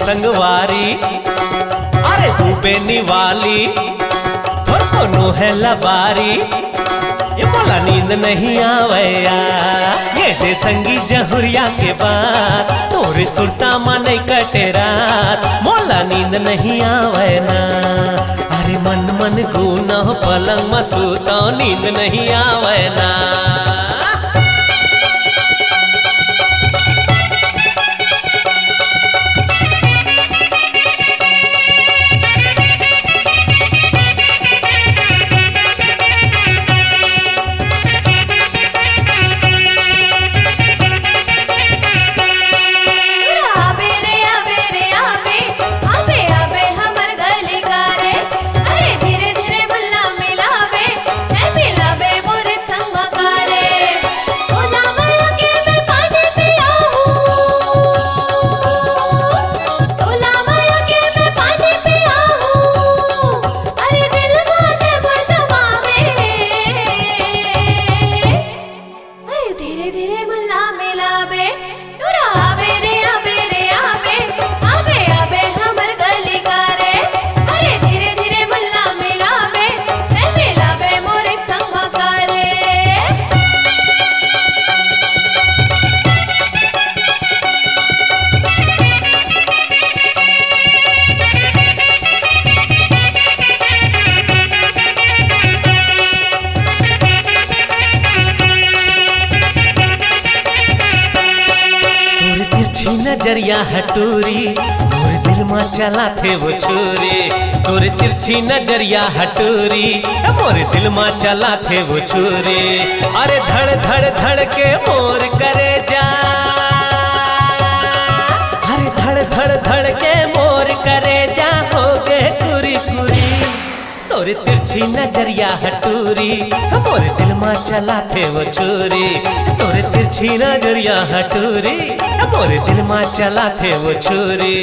संगवारी, अरे तू बेनी वाली और कोनो है लबारी। ये मोला नींद नहीं आवैया, ये दे संगी जहुरिया के बाद तोरे सुरता माने कटे रात, मोला नींद नहीं आवैना। अरे मन मन गुना पलंग में सूता नींद नहीं आवैना। नजरिया हटूरी तोरे दिल में चला थे वो छुरी, तोरे तिरछी नजरिया हटूरी मोरे दिल में चला थे वो छुरी। अरे धड़ धड़ धड़ के मोर करे जा, अरे धड़ धड़ धड़ के मोर करे जा हो गे कुरी कुरी। तोरे तिरछी नजरिया हटूरी मोरे दिल में चला थे वो छुरी, तोरे तिरछी नजरिया हटूरी मोरे दिल में चला थे वो छुरी।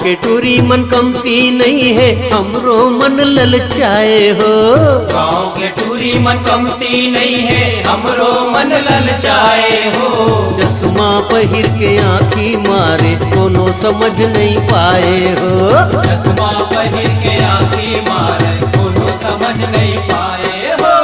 के टूरी मन कमती नहीं है, हमरो मन ललचाए हो। गाँव के टूरी टूरी मन कमती नहीं है, हमरो मन ललचाए हो। चश्मा पहिर के आँखी मारे कोनो समझ नहीं पाए हो। चश्मा पहिर के आँखी मारे कोनो समझ नहीं पाए हो।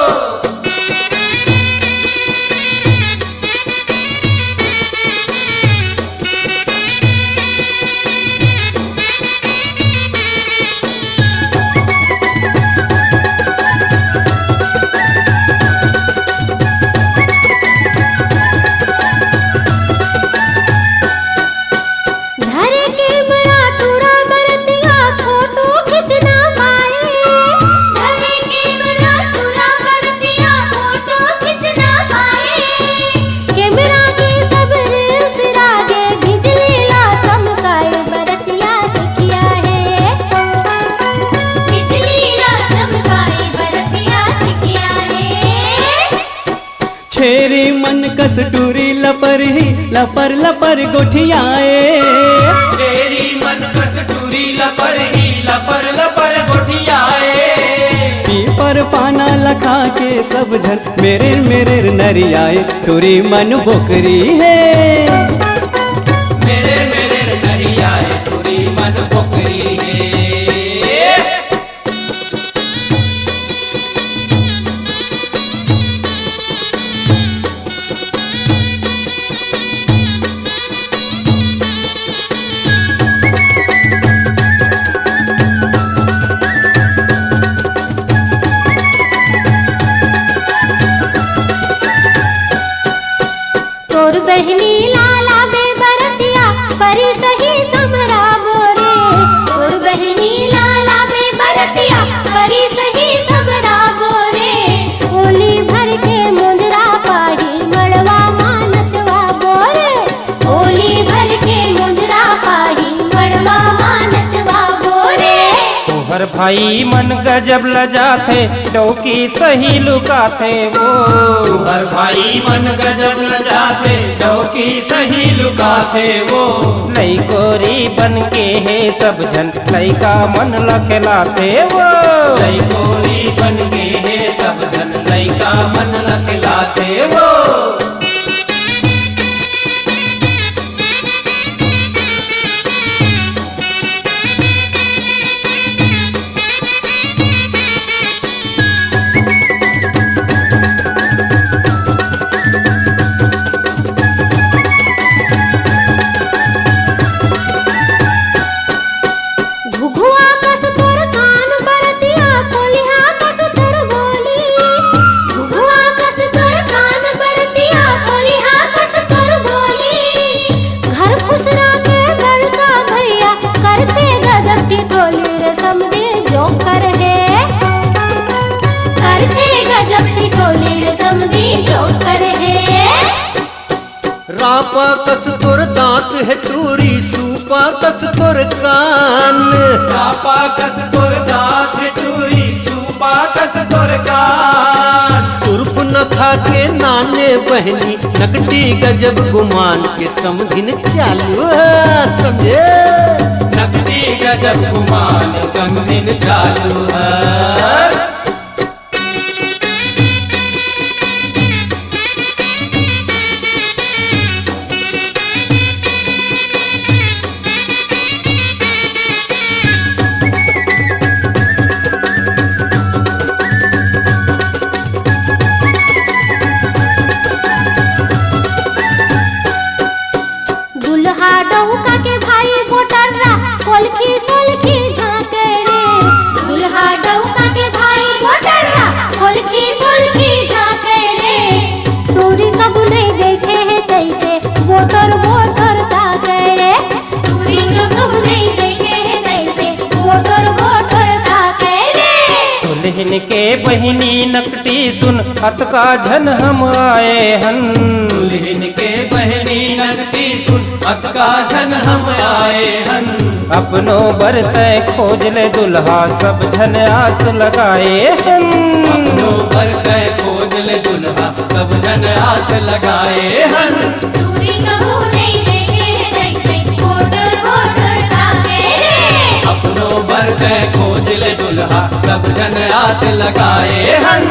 छेरी मन कस टूरी लपर ही लपर लपर गोठियाए। तेरी मन कस टूरी लपर ही लपर लपर गोठियाए। पीपर पाना लखा के सब झन मेरे मेरे नरियाए। टूरी मन बोकरी है मेरे मेरे नरियाए, टूरी मन बोकरी है। बहनी लाला बे बरतिया परी सही समरा बोरे। और बहनी लाला बे बरतिया परी सही समरा बोरे। होली भर के मुंदरा पाही मड़वा मानचवा बोरे। होली भर के मुंदरा पाही मड़वा मानचवा बोरे। तोहर भाई मन गजब लजाथे चौकी सही लुकाथे वो। हर भाई मन गजब लजाते, चौकी सही लुकाते वो। लई कोरी बन के है सब झन लइका मन लखलाते वो। लई कोरी बन के है सब जन लइका मन लखलाते वो। रापा कस तोर दांत है टूरी सूपा कस तोर कान। रापा कस तोर दांत है टूरी सूपा कस तोर कान। सुर्फ न खा के नाने बहनी नकटी गजब गुमान के समधिन चालू है समझे। नकदी गजब गुमान समधिन चालू है। दुल्हा डौका के भाई गोटर्रा कोलखी सोलखी झांके रे। दुल्हा डौका के भाई गोटर्रा कोलखी सोलखी झांके रे। टूरी कब नहीं देखे है तैसे वोटर वोटर ताके रे। टूरी कब नहीं देखे है तैसे वोटर वोटर ताके रे। दुल्हन के बहिनी नकटी सुन हत का झन हम आए हन। दुल्हन के बहनी नकटी सुन अत का झन हम आए हन। अपनो बरतय खोज ले दुल्हा सब झन आस लगाए हन। अपनो बरतय खोज ले दुल्हा सब झन आस लगाए हन। टूरी कब नहीं देखे है तैसे वोटर वोटर ताके रे। अपनो बरतय खोज ले दुल्हा सब झन आस लगाए हन।